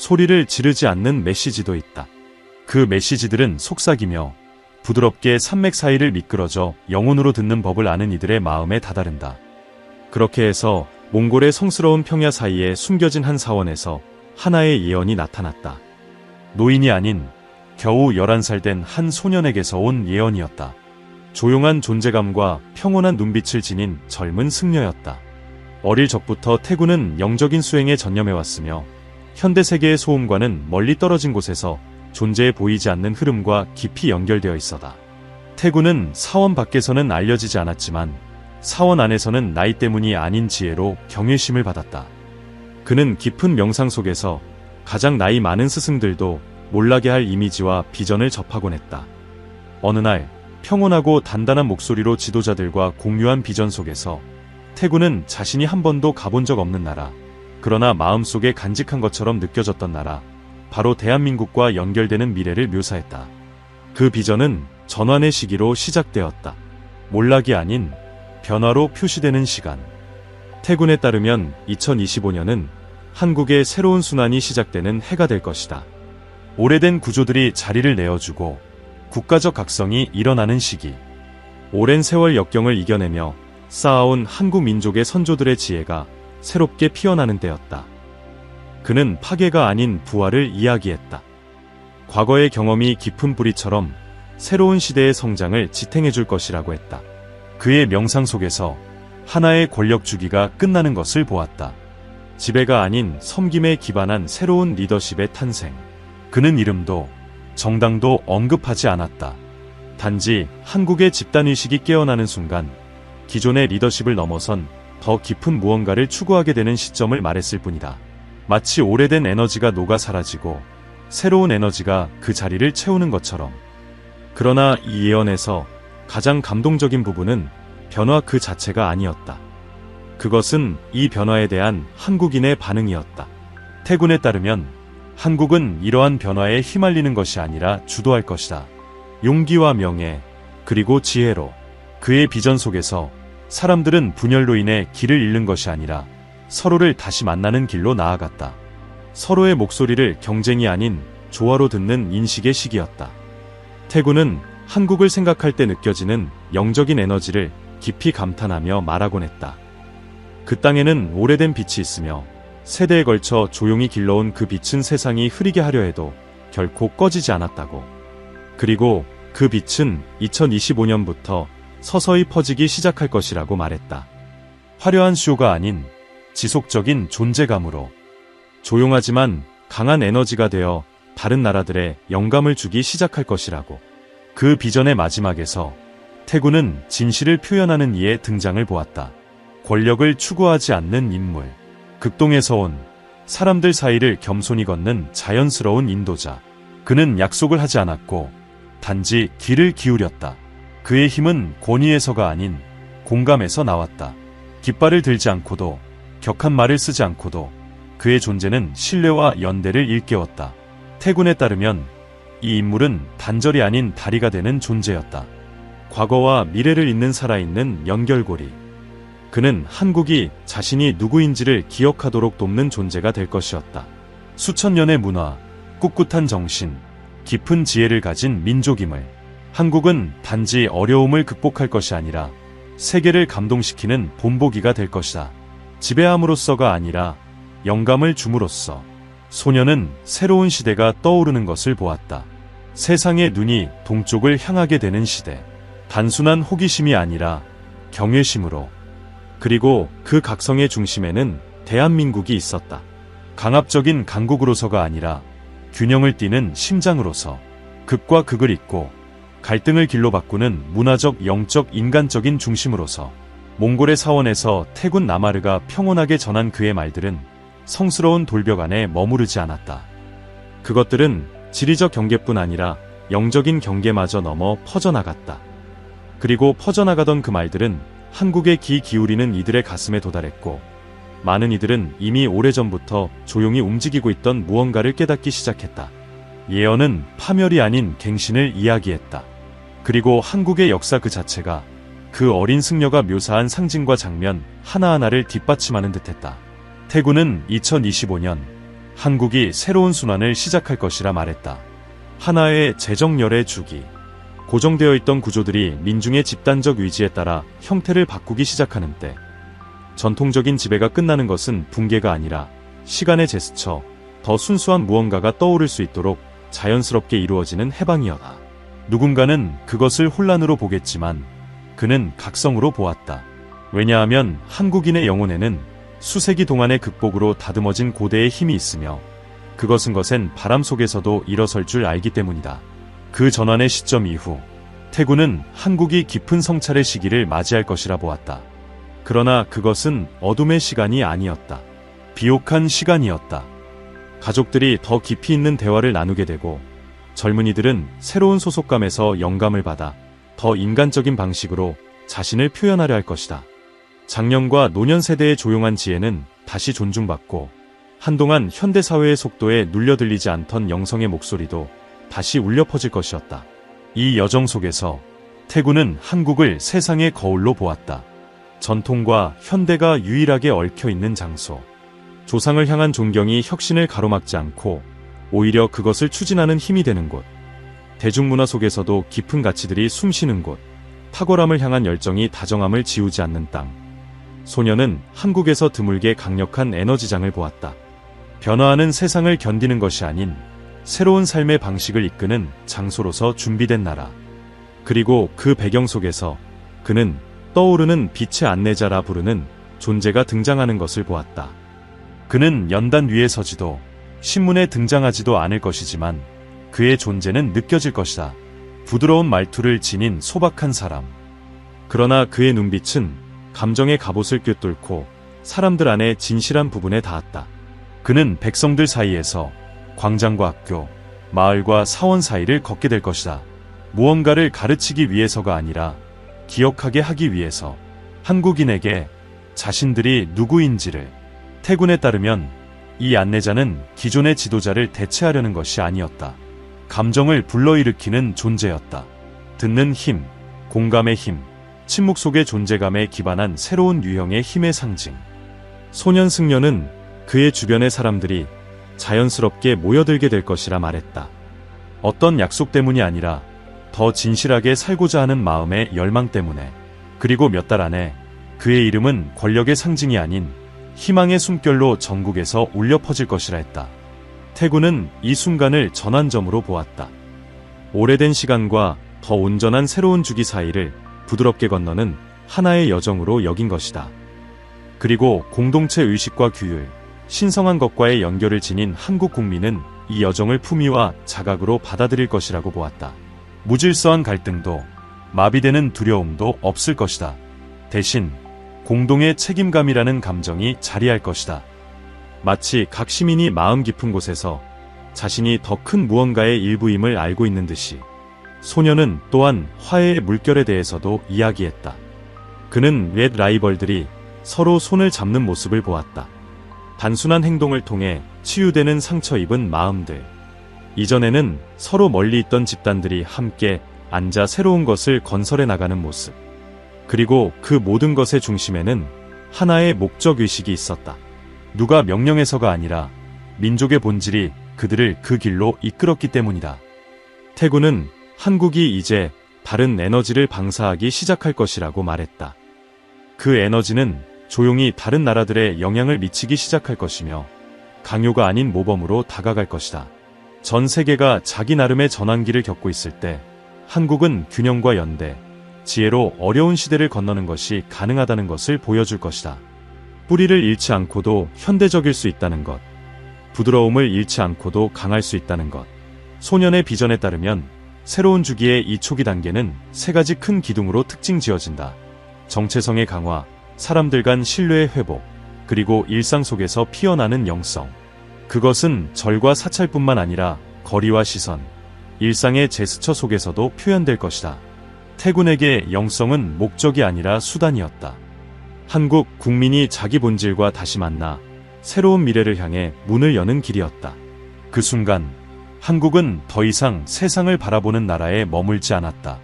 소리를 지르지 않는 메시지도 있다. 그 메시지들은 속삭이며 부드럽게 산맥 사이를 미끄러져 영혼으로 듣는 법을 아는 이들의 마음에 다다른다. 그렇게 해서 몽골의 성스러운 평야 사이에 숨겨진 한 사원에서 하나의 예언이 나타났다. 노인이 아닌 겨우 11살 된 한 소년에게서 온 예언이었다. 조용한 존재감과 평온한 눈빛을 지닌 젊은 승려였다. 어릴 적부터 태군은 영적인 수행에 전념해왔으며 현대세계의 소음과는 멀리 떨어진 곳에서 존재해 보이지 않는 흐름과 깊이 연결되어 있었다. 태군은 사원 밖에서는 알려지지 않았지만 사원 안에서는 나이 때문이 아닌 지혜로 경외심을 받았다. 그는 깊은 명상 속에서 가장 나이 많은 스승들도 몰라게 할 이미지와 비전을 접하곤 했다. 어느 날 평온하고 단단한 목소리로 지도자들과 공유한 비전 속에서 태군은 자신이 한 번도 가본 적 없는 나라, 그러나 마음속에 간직한 것처럼 느껴졌던 나라, 바로 대한민국과 연결되는 미래를 묘사했다. 그 비전은 전환의 시기로 시작되었다. 몰락이 아닌 변화로 표시되는 시간. 태군에 따르면 2025년은 한국의 새로운 순환이 시작되는 해가 될 것이다. 오래된 구조들이 자리를 내어주고 국가적 각성이 일어나는 시기. 오랜 세월 역경을 이겨내며 쌓아온 한국 민족의 선조들의 지혜가 새롭게 피어나는 때였다. 그는 파괴가 아닌 부활을 이야기했다. 과거의 경험이 깊은 뿌리처럼 새로운 시대의 성장을 지탱해줄 것이라고 했다. 그의 명상 속에서 하나의 권력 주기가 끝나는 것을 보았다. 지배가 아닌 섬김에 기반한 새로운 리더십의 탄생. 그는 이름도 정당도 언급하지 않았다. 단지 한국의 집단의식이 깨어나는 순간 기존의 리더십을 넘어선 더 깊은 무언가를 추구하게 되는 시점을 말했을 뿐이다. 마치 오래된 에너지가 녹아 사라지고 새로운 에너지가 그 자리를 채우는 것처럼. 그러나 이 예언에서 가장 감동적인 부분은 변화 그 자체가 아니었다. 그것은 이 변화에 대한 한국인의 반응이었다. 태군에 따르면 한국은 이러한 변화에 휘말리는 것이 아니라 주도할 것이다. 용기와 명예, 그리고 지혜로. 그의 비전 속에서 사람들은 분열로 인해 길을 잃는 것이 아니라 서로를 다시 만나는 길로 나아갔다. 서로의 목소리를 경쟁이 아닌 조화로 듣는 인식의 시기였다. 태군은 한국을 생각할 때 느껴지는 영적인 에너지를 깊이 감탄하며 말하곤 했다. 그 땅에는 오래된 빛이 있으며 세대에 걸쳐 조용히 길러온 그 빛은 세상이 흐리게 하려 해도 결코 꺼지지 않았다고. 그리고 그 빛은 2025년부터 서서히 퍼지기 시작할 것이라고 말했다. 화려한 쇼가 아닌 지속적인 존재감으로. 조용하지만 강한 에너지가 되어 다른 나라들의 영감을 주기 시작할 것이라고. 그 비전의 마지막에서 태군은 진실을 표현하는 이의 등장을 보았다. 권력을 추구하지 않는 인물. 극동에서 온 사람들 사이를 겸손히 걷는 자연스러운 인도자. 그는 약속을 하지 않았고 단지 귀를 기울였다. 그의 힘은 권위에서가 아닌 공감에서 나왔다. 깃발을 들지 않고도 격한 말을 쓰지 않고도 그의 존재는 신뢰와 연대를 일깨웠다. 태군에 따르면 이 인물은 단절이 아닌 다리가 되는 존재였다. 과거와 미래를 잇는 살아있는 연결고리. 그는 한국이 자신이 누구인지를 기억하도록 돕는 존재가 될 것이었다. 수천 년의 문화, 꿋꿋한 정신, 깊은 지혜를 가진 민족임을. 한국은 단지 어려움을 극복할 것이 아니라 세계를 감동시키는 본보기가 될 것이다. 지배함으로써가 아니라 영감을 줌으로써. 소녀는 새로운 시대가 떠오르는 것을 보았다. 세상의 눈이 동쪽을 향하게 되는 시대. 단순한 호기심이 아니라 경외심으로. 그리고 그 각성의 중심에는 대한민국이 있었다. 강압적인 강국으로서가 아니라 균형을 띠는 심장으로서. 극과 극을 잇고 갈등을 길로 바꾸는 문화적, 영적, 인간적인 중심으로서. 몽골의 사원에서 태군 나마르가 평온하게 전한 그의 말들은 성스러운 돌벽 안에 머무르지 않았다. 그것들은 지리적 경계뿐 아니라 영적인 경계마저 넘어 퍼져나갔다. 그리고 퍼져나가던 그 말들은 한국에 귀 기울이는 이들의 가슴에 도달했고, 많은 이들은 이미 오래전부터 조용히 움직이고 있던 무언가를 깨닫기 시작했다. 예언은 파멸이 아닌 갱신을 이야기했다. 그리고 한국의 역사 그 자체가 그 어린 승려가 묘사한 상징과 장면 하나하나를 뒷받침하는 듯했다. 태군은 2025년 한국이 새로운 순환을 시작할 것이라 말했다. 하나의 재정열의 주기. 고정되어 있던 구조들이 민중의 집단적 의지에 따라 형태를 바꾸기 시작하는 때, 전통적인 지배가 끝나는 것은 붕괴가 아니라 시간의 제스처, 더 순수한 무언가가 떠오를 수 있도록 자연스럽게 이루어지는 해방이었다. 누군가는 그것을 혼란으로 보겠지만 그는 각성으로 보았다. 왜냐하면 한국인의 영혼에는 수세기 동안의 극복으로 다듬어진 고대의 힘이 있으며 그것은 것엔 바람 속에서도 일어설 줄 알기 때문이다. 그 전환의 시점 이후 태군은 한국이 깊은 성찰의 시기를 맞이할 것이라 보았다. 그러나 그것은 어둠의 시간이 아니었다. 비옥한 시간이었다. 가족들이 더 깊이 있는 대화를 나누게 되고 젊은이들은 새로운 소속감에서 영감을 받아 더 인간적인 방식으로 자신을 표현하려 할 것이다. 장년과 노년 세대의 조용한 지혜는 다시 존중받고 한동안 현대사회의 속도에 눌려들리지 않던 영성의 목소리도 다시 울려 퍼질 것이었다. 이 여정 속에서 태군은 한국을 세상의 거울로 보았다. 전통과 현대가 유일하게 얽혀있는 장소. 조상을 향한 존경이 혁신을 가로막지 않고 오히려 그것을 추진하는 힘이 되는 곳. 대중문화 속에서도 깊은 가치들이 숨쉬는 곳. 탁월함을 향한 열정이 다정함을 지우지 않는 땅. 소녀는 한국에서 드물게 강력한 에너지장을 보았다. 변화하는 세상을 견디는 것이 아닌 새로운 삶의 방식을 이끄는 장소로서 준비된 나라. 그리고 그 배경 속에서 그는 떠오르는 빛의 안내자라 부르는 존재가 등장하는 것을 보았다. 그는 연단 위에 서지도 신문에 등장하지도 않을 것이지만 그의 존재는 느껴질 것이다. 부드러운 말투를 지닌 소박한 사람. 그러나 그의 눈빛은 감정의 갑옷을 꿰뚫고 사람들 안에 진실한 부분에 닿았다. 그는 백성들 사이에서 광장과 학교, 마을과 사원 사이를 걷게 될 것이다. 무언가를 가르치기 위해서가 아니라 기억하게 하기 위해서 한국인에게 자신들이 누구인지를. 태군에 따르면 이 안내자는 기존의 지도자를 대체하려는 것이 아니었다. 감정을 불러일으키는 존재였다. 듣는 힘, 공감의 힘, 침묵 속의 존재감에 기반한 새로운 유형의 힘의 상징. 소년 승려는 그의 주변의 사람들이 자연스럽게 모여들게 될 것이라 말했다. 어떤 약속 때문이 아니라 더 진실하게 살고자 하는 마음의 열망 때문에. 그리고 몇 달 안에 그의 이름은 권력의 상징이 아닌 희망의 숨결로 전국에서 울려 퍼질 것이라 했다. 태군은 이 순간을 전환점으로 보았다. 오래된 시간과 더 온전한 새로운 주기 사이를 부드럽게 건너는 하나의 여정으로 여긴 것이다. 그리고 공동체 의식과 규율, 신성한 것과의 연결을 지닌 한국 국민은 이 여정을 품위와 자각으로 받아들일 것이라고 보았다. 무질서한 갈등도 마비되는 두려움도 없을 것이다. 대신 공동의 책임감이라는 감정이 자리할 것이다. 마치 각 시민이 마음 깊은 곳에서 자신이 더 큰 무언가의 일부임을 알고 있는 듯이 소녀는 또한 화해의 물결에 대해서도 이야기했다. 그는 옛 라이벌들이 서로 손을 잡는 모습을 보았다. 단순한 행동을 통해 치유되는 상처 입은 마음들. 이전에는 서로 멀리 있던 집단들이 함께 앉아 새로운 것을 건설해 나가는 모습. 그리고 그 모든 것의 중심에는 하나의 목적의식이 있었다. 누가 명령해서가 아니라 민족의 본질이 그들을 그 길로 이끌었기 때문이다. 태군은 한국이 이제 다른 에너지를 방사하기 시작할 것이라고 말했다. 그 에너지는 조용히 다른 나라들에 영향을 미치기 시작할 것이며 강요가 아닌 모범으로 다가갈 것이다. 전 세계가 자기 나름의 전환기를 겪고 있을 때 한국은 균형과 연대, 지혜로 어려운 시대를 건너는 것이 가능하다는 것을 보여줄 것이다. 뿌리를 잃지 않고도 현대적일 수 있다는 것, 부드러움을 잃지 않고도 강할 수 있다는 것. 소년의 비전에 따르면 새로운 주기의 이 초기 단계는 세 가지 큰 기둥으로 특징 지어진다. 정체성의 강화, 사람들 간 신뢰의 회복, 그리고 일상 속에서 피어나는 영성. 그것은 절과 사찰뿐만 아니라 거리와 시선, 일상의 제스처 속에서도 표현될 것이다. 태군에게 영성은 목적이 아니라 수단이었다. 한국 국민이 자기 본질과 다시 만나 새로운 미래를 향해 문을 여는 길이었다. 그 순간 한국은 더 이상 세상을 바라보는 나라에 머물지 않았다.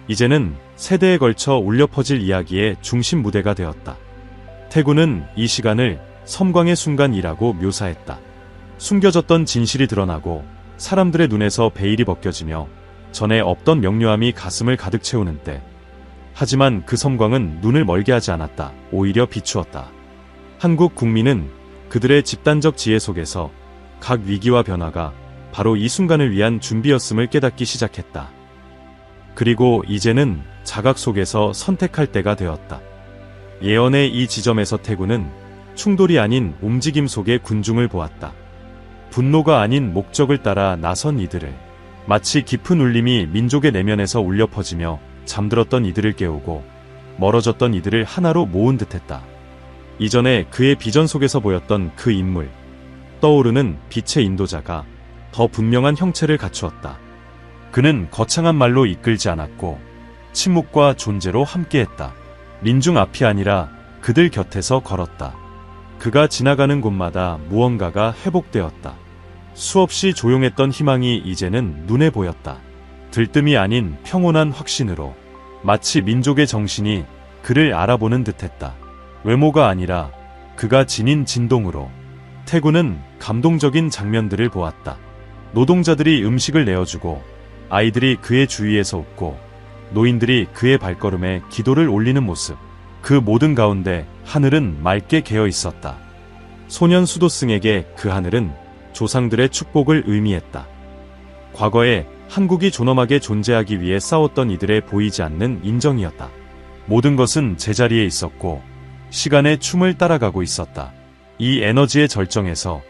이제는 세대에 걸쳐 울려 퍼질 이야기의 중심 무대가 되었다. 태군은 이 시간을 섬광의 순간이라고 묘사했다. 숨겨졌던 진실이 드러나고 사람들의 눈에서 베일이 벗겨지며 전에 없던 명료함이 가슴을 가득 채우는 때, 하지만 그 섬광은 눈을 멀게 하지 않았다. 오히려 비추었다. 한국 국민은 그들의 집단적 지혜 속에서 각 위기와 변화가 바로 이 순간을 위한 준비였음을 깨닫기 시작했다. 그리고 이제는 자각 속에서 선택할 때가 되었다. 예언의 이 지점에서 태군은 충돌이 아닌 움직임 속의 군중을 보았다. 분노가 아닌 목적을 따라 나선 이들을, 마치 깊은 울림이 민족의 내면에서 울려 퍼지며 잠들었던 이들을 깨우고 멀어졌던 이들을 하나로 모은 듯했다. 이전에 그의 비전 속에서 보였던 그 인물, 떠오르는 빛의 인도자가 더 분명한 형체를 갖추었다. 그는 거창한 말로 이끌지 않았고 침묵과 존재로 함께했다. 민중 앞이 아니라 그들 곁에서 걸었다. 그가 지나가는 곳마다 무언가가 회복되었다. 수없이 조용했던 희망이 이제는 눈에 보였다. 들뜸이 아닌 평온한 확신으로, 마치 민족의 정신이 그를 알아보는 듯했다. 외모가 아니라 그가 지닌 진동으로. 태군은 감동적인 장면들을 보았다. 노동자들이 음식을 내어주고, 아이들이 그의 주위에서 웃고, 노인들이 그의 발걸음에 기도를 올리는 모습. 그 모든 가운데 하늘은 맑게 개어 있었다. 소년 수도승에게 그 하늘은 조상들의 축복을 의미했다. 과거에 한국이 존엄하게 존재하기 위해 싸웠던 이들의 보이지 않는 인정이었다. 모든 것은 제자리에 있었고 시간의 춤을 따라가고 있었다. 이 에너지의 절정에서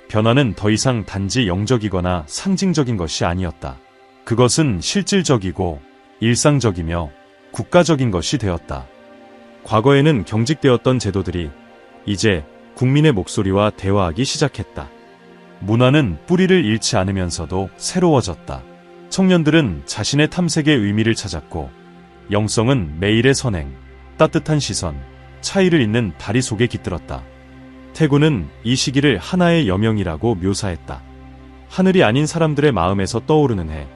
변화는 더 이상 단지 영적이거나 상징적인 것이 아니었다. 그것은 실질적이고 일상적이며 국가적인 것이 되었다. 과거에는 경직되었던 제도들이 이제 국민의 목소리와 대화하기 시작했다. 문화는 뿌리를 잃지 않으면서도 새로워졌다. 청년들은 자신의 탐색의 의미를 찾았고, 영성은 매일의 선행, 따뜻한 시선, 차이를 잇는 다리 속에 깃들었다. 태군은 이 시기를 하나의 여명이라고 묘사했다. 하늘이 아닌 사람들의 마음에서 떠오르는 해.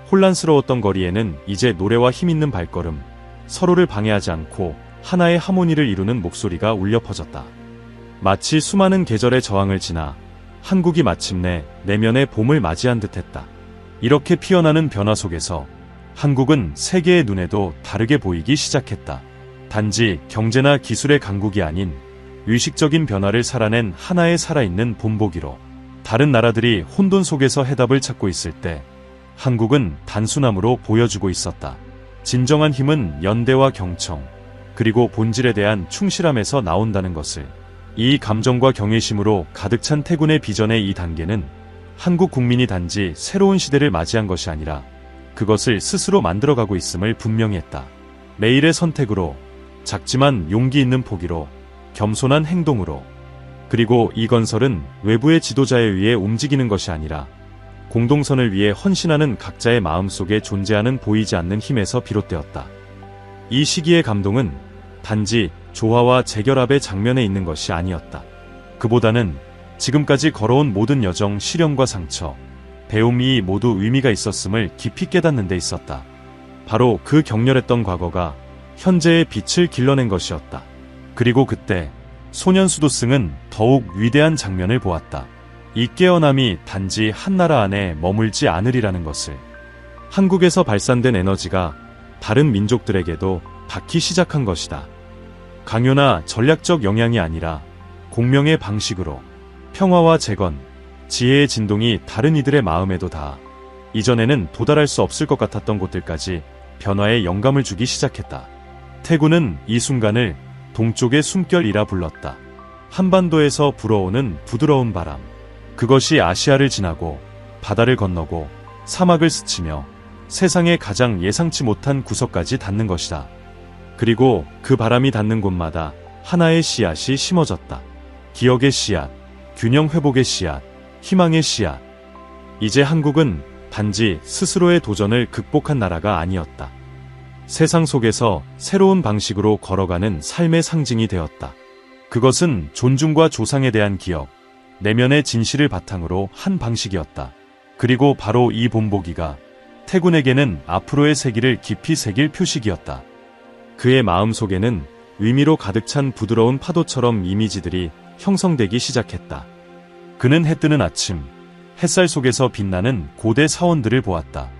혼란스러웠던 거리에는 이제 노래와 힘있는 발걸음, 서로를 방해하지 않고 하나의 하모니를 이루는 목소리가 울려 퍼졌다. 마치 수많은 계절의 저항을 지나 한국이 마침내 내면의 봄을 맞이한 듯했다. 이렇게 피어나는 변화 속에서 한국은 세계의 눈에도 다르게 보이기 시작했다. 단지 경제나 기술의 강국이 아닌 의식적인 변화를 살아낸 하나의 살아있는 본보기로, 다른 나라들이 혼돈 속에서 해답을 찾고 있을 때 한국은 단순함으로 보여주고 있었다. 진정한 힘은 연대와 경청, 그리고 본질에 대한 충실함에서 나온다는 것을. 이 감정과 경외심으로 가득 찬 태군의 비전의 이 단계는 한국 국민이 단지 새로운 시대를 맞이한 것이 아니라 그것을 스스로 만들어가고 있음을 분명히 했다. 매일의 선택으로, 작지만 용기 있는 포기로, 겸손한 행동으로. 그리고 이 건설은 외부의 지도자에 의해 움직이는 것이 아니라 공동선을 위해 헌신하는 각자의 마음속에 존재하는 보이지 않는 힘에서 비롯되었다. 이 시기의 감동은 단지 조화와 재결합의 장면에 있는 것이 아니었다. 그보다는 지금까지 걸어온 모든 여정, 시련과 상처, 배움이 모두 의미가 있었음을 깊이 깨닫는 데 있었다. 바로 그 격렬했던 과거가 현재의 빛을 길러낸 것이었다. 그리고 그때 소년 수도승은 더욱 위대한 장면을 보았다. 이 깨어남이 단지 한 나라 안에 머물지 않으리라는 것을. 한국에서 발산된 에너지가 다른 민족들에게도 닿기 시작한 것이다. 강요나 전략적 영향이 아니라 공명의 방식으로, 평화와 재건, 지혜의 진동이 다른 이들의 마음에도 닿아 이전에는 도달할 수 없을 것 같았던 곳들까지 변화에 영감을 주기 시작했다. 태군은 이 순간을 동쪽의 숨결이라 불렀다. 한반도에서 불어오는 부드러운 바람. 그것이 아시아를 지나고 바다를 건너고 사막을 스치며 세상의 가장 예상치 못한 구석까지 닿는 것이다. 그리고 그 바람이 닿는 곳마다 하나의 씨앗이 심어졌다. 기억의 씨앗, 균형 회복의 씨앗, 희망의 씨앗. 이제 한국은 단지 스스로의 도전을 극복한 나라가 아니었다. 세상 속에서 새로운 방식으로 걸어가는 삶의 상징이 되었다. 그것은 존중과 조상에 대한 기억, 내면의 진실을 바탕으로 한 방식이었다. 그리고 바로 이 본보기가 태군에게는 앞으로의 세기를 깊이 새길 표식이었다. 그의 마음속에는 의미로 가득 찬 부드러운 파도처럼 이미지들이 형성되기 시작했다. 그는 해 뜨는 아침, 햇살 속에서 빛나는 고대 사원들을 보았다.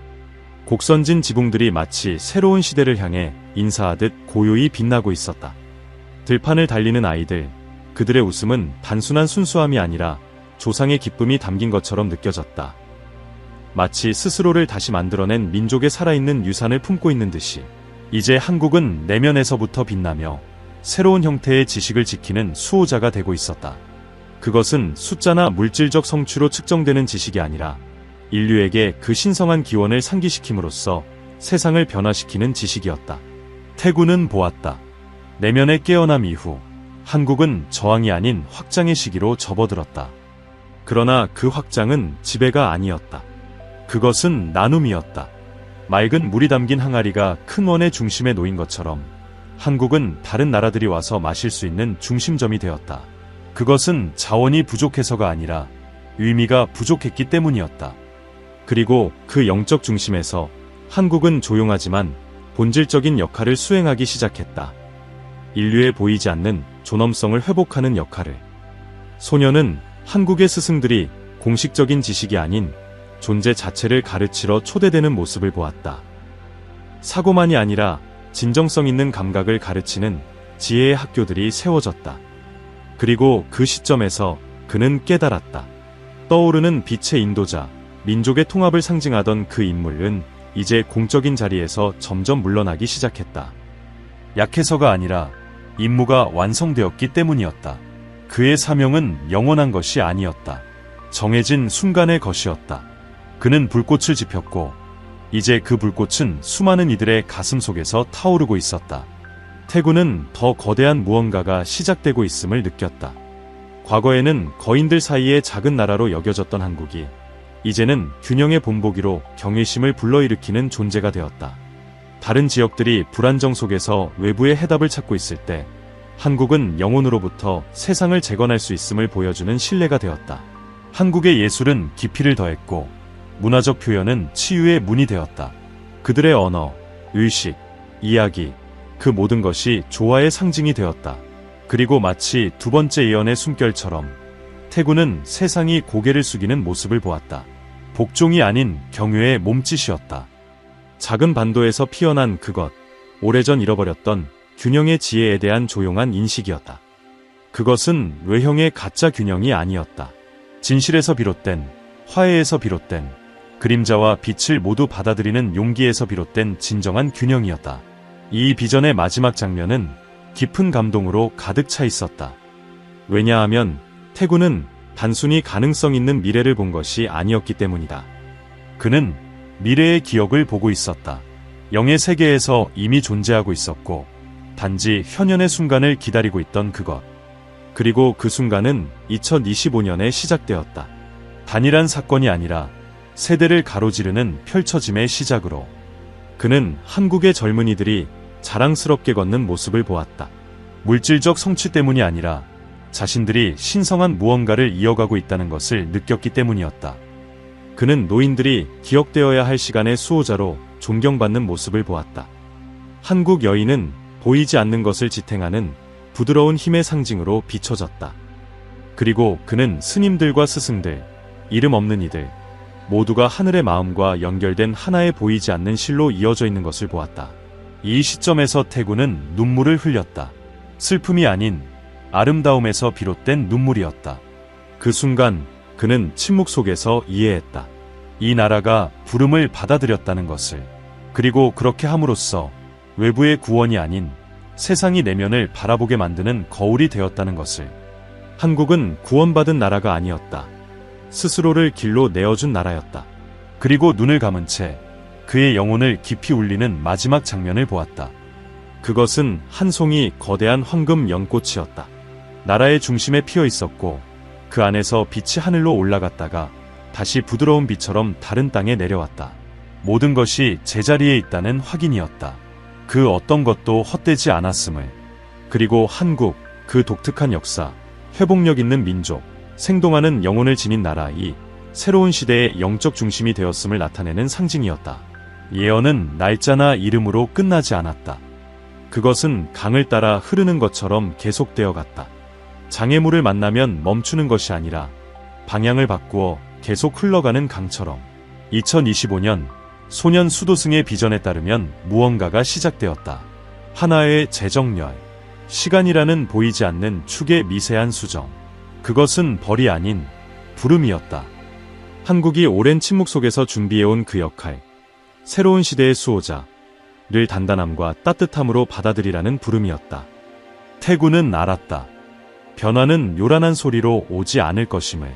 곡선진 지붕들이 마치 새로운 시대를 향해 인사하듯 고요히 빛나고 있었다. 들판을 달리는 아이들, 그들의 웃음은 단순한 순수함이 아니라 조상의 기쁨이 담긴 것처럼 느껴졌다. 마치 스스로를 다시 만들어낸 민족의 살아있는 유산을 품고 있는 듯이 이제 한국은 내면에서부터 빛나며 새로운 형태의 지식을 지키는 수호자가 되고 있었다. 그것은 숫자나 물질적 성취로 측정되는 지식이 아니라 인류에게 그 신성한 기원을 상기시킴으로써 세상을 변화시키는 지식이었다. 태군은 보았다. 내면의 깨어남 이후 한국은 저항이 아닌 확장의 시기로 접어들었다. 그러나 그 확장은 지배가 아니었다. 그것은 나눔이었다. 맑은 물이 담긴 항아리가 큰 원의 중심에 놓인 것처럼 한국은 다른 나라들이 와서 마실 수 있는 중심점이 되었다. 그것은 자원이 부족해서가 아니라 의미가 부족했기 때문이었다. 그리고 그 영적 중심에서 한국은 조용하지만 본질적인 역할을 수행하기 시작했다. 인류에 보이지 않는 존엄성을 회복하는 역할을. 소녀는 한국의 스승들이 공식적인 지식이 아닌 존재 자체를 가르치러 초대되는 모습을 보았다. 사고만이 아니라 진정성 있는 감각을 가르치는 지혜의 학교들이 세워졌다. 그리고 그 시점에서 그는 깨달았다. 떠오르는 빛의 인도자, 민족의 통합을 상징하던 그 인물은 이제 공적인 자리에서 점점 물러나기 시작했다. 약해서가 아니라 임무가 완성되었기 때문이었다. 그의 사명은 영원한 것이 아니었다. 정해진 순간의 것이었다. 그는 불꽃을 지폈고 이제 그 불꽃은 수많은 이들의 가슴 속에서 타오르고 있었다. 태군은 더 거대한 무언가가 시작되고 있음을 느꼈다. 과거에는 거인들 사이의 작은 나라로 여겨졌던 한국이 이제는 균형의 본보기로 경외심을 불러일으키는 존재가 되었다. 다른 지역들이 불안정 속에서 외부의 해답을 찾고 있을 때 한국은 영혼으로부터 세상을 재건할 수 있음을 보여주는 신뢰가 되었다. 한국의 예술은 깊이를 더했고 문화적 표현은 치유의 문이 되었다. 그들의 언어, 의식, 이야기, 그 모든 것이 조화의 상징이 되었다. 그리고 마치 두 번째 예언의 숨결처럼 태군은 세상이 고개를 숙이는 모습을 보았다. 복종이 아닌 경외의 몸짓이었다. 작은 반도에서 피어난 그것, 오래전 잃어버렸던 균형의 지혜에 대한 조용한 인식이었다. 그것은 외형의 가짜 균형이 아니었다. 진실에서 비롯된, 화해에서 비롯된, 그림자와 빛을 모두 받아들이는 용기에서 비롯된 진정한 균형이었다. 이 비전의 마지막 장면은 깊은 감동으로 가득 차 있었다. 왜냐하면 태군은 단순히 가능성 있는 미래를 본 것이 아니었기 때문이다. 그는 미래의 기억을 보고 있었다. 영의 세계에서 이미 존재하고 있었고 단지 현현의 순간을 기다리고 있던 그것. 그리고 그 순간은 2025년에 시작되었다. 단일한 사건이 아니라 세대를 가로지르는 펼쳐짐의 시작으로 그는 한국의 젊은이들이 자랑스럽게 걷는 모습을 보았다. 물질적 성취 때문이 아니라 자신들이 신성한 무언가를 이어가고 있다는 것을 느꼈기 때문이었다. 그는 노인들이 기억되어야 할 시간의 수호자로 존경받는 모습을 보았다. 한국 여인은 보이지 않는 것을 지탱하는 부드러운 힘의 상징으로 비춰졌다. 그리고 그는 스님들과 스승들, 이름 없는 이들, 모두가 하늘의 마음과 연결된 하나의 보이지 않는 실로 이어져 있는 것을 보았다. 이 시점에서 태군은 눈물을 흘렸다. 슬픔이 아닌 아름다움에서 비롯된 눈물이었다. 그 순간 그는 침묵 속에서 이해했다. 이 나라가 부름을 받아들였다는 것을. 그리고 그렇게 함으로써 외부의 구원이 아닌 세상이 내면을 바라보게 만드는 거울이 되었다는 것을. 한국은 구원받은 나라가 아니었다. 스스로를 길로 내어준 나라였다. 그리고 눈을 감은 채 그의 영혼을 깊이 울리는 마지막 장면을 보았다. 그것은 한 송이 거대한 황금 연꽃이었다. 나라의 중심에 피어 있었고 그 안에서 빛이 하늘로 올라갔다가 다시 부드러운 비처럼 다른 땅에 내려왔다. 모든 것이 제자리에 있다는 확인이었다. 그 어떤 것도 헛되지 않았음을. 그리고 한국, 그 독특한 역사, 회복력 있는 민족, 생동하는 영혼을 지닌 나라, 이 새로운 시대의 영적 중심이 되었음을 나타내는 상징이었다. 예언은 날짜나 이름으로 끝나지 않았다. 그것은 강을 따라 흐르는 것처럼 계속되어 갔다. 장애물을 만나면 멈추는 것이 아니라 방향을 바꾸어 계속 흘러가는 강처럼. 2025년 소년 수도승의 비전에 따르면 무언가가 시작되었다. 하나의 재정렬. 시간이라는 보이지 않는 축의 미세한 수정. 그것은 벌이 아닌 부름이었다. 한국이 오랜 침묵 속에서 준비해온 그 역할. 새로운 시대의 수호자를 단단함과 따뜻함으로 받아들이라는 부름이었다. 태군은 알았다. 변화는 요란한 소리로 오지 않을 것임을.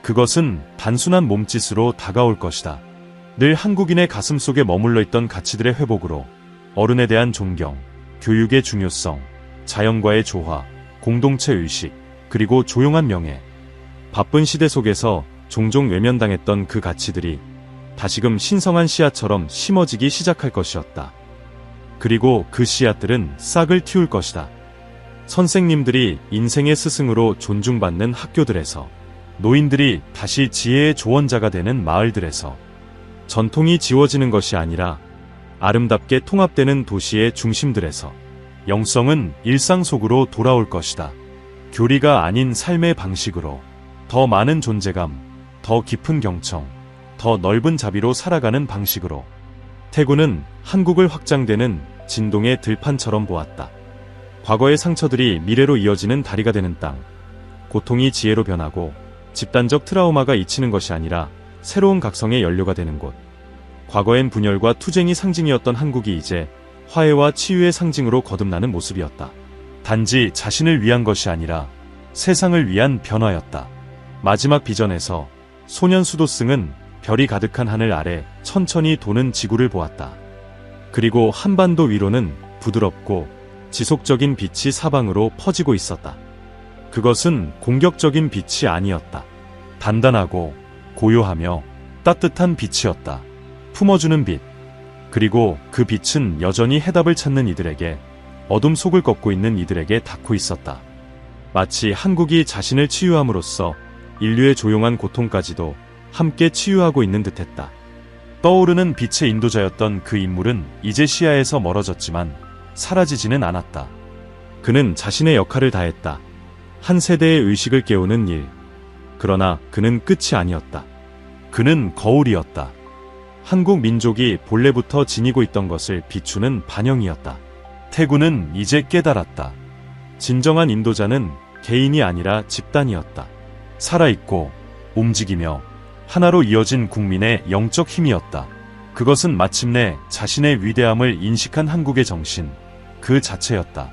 그것은 단순한 몸짓으로 다가올 것이다. 늘 한국인의 가슴속에 머물러 있던 가치들의 회복으로 어른에 대한 존경, 교육의 중요성, 자연과의 조화, 공동체 의식, 그리고 조용한 명예. 바쁜 시대 속에서 종종 외면당했던 그 가치들이 다시금 신성한 씨앗처럼 심어지기 시작할 것이었다. 그리고 그 씨앗들은 싹을 틔울 것이다. 선생님들이 인생의 스승으로 존중받는 학교들에서, 노인들이 다시 지혜의 조언자가 되는 마을들에서, 전통이 지워지는 것이 아니라 아름답게 통합되는 도시의 중심들에서 영성은 일상 속으로 돌아올 것이다. 교리가 아닌 삶의 방식으로 더 많은 존재감, 더 깊은 경청, 더 넓은 자비로 살아가는 방식으로. 태군은 한국을 확장되는 진동의 들판처럼 보았다. 과거의 상처들이 미래로 이어지는 다리가 되는 땅. 고통이 지혜로 변하고 집단적 트라우마가 잊히는 것이 아니라 새로운 각성의 연료가 되는 곳. 과거엔 분열과 투쟁이 상징이었던 한국이 이제 화해와 치유의 상징으로 거듭나는 모습이었다. 단지 자신을 위한 것이 아니라 세상을 위한 변화였다. 마지막 비전에서 소년 수도승은 별이 가득한 하늘 아래 천천히 도는 지구를 보았다. 그리고 한반도 위로는 부드럽고 지속적인 빛이 사방으로 퍼지고 있었다. 그것은 공격적인 빛이 아니었다. 단단하고 고요하며 따뜻한 빛이었다. 품어주는 빛. 그리고 그 빛은 여전히 해답을 찾는 이들에게, 어둠 속을 걷고 있는 이들에게 닿고 있었다. 마치 한국이 자신을 치유함으로써 인류의 조용한 고통까지도 함께 치유하고 있는 듯했다. 떠오르는 빛의 인도자였던 그 인물은 이제 시야에서 멀어졌지만 사라지지는 않았다. 그는 자신의 역할을 다했다. 한 세대의 의식을 깨우는 일. 그러나 그는 끝이 아니었다. 그는 거울이었다. 한국 민족이 본래부터 지니고 있던 것을 비추는 반영이었다. 태군은 이제 깨달았다. 진정한 인도자는 개인이 아니라 집단이었다. 살아있고 움직이며 하나로 이어진 국민의 영적 힘이었다. 그것은 마침내 자신의 위대함을 인식한 한국의 정신 그 자체였다.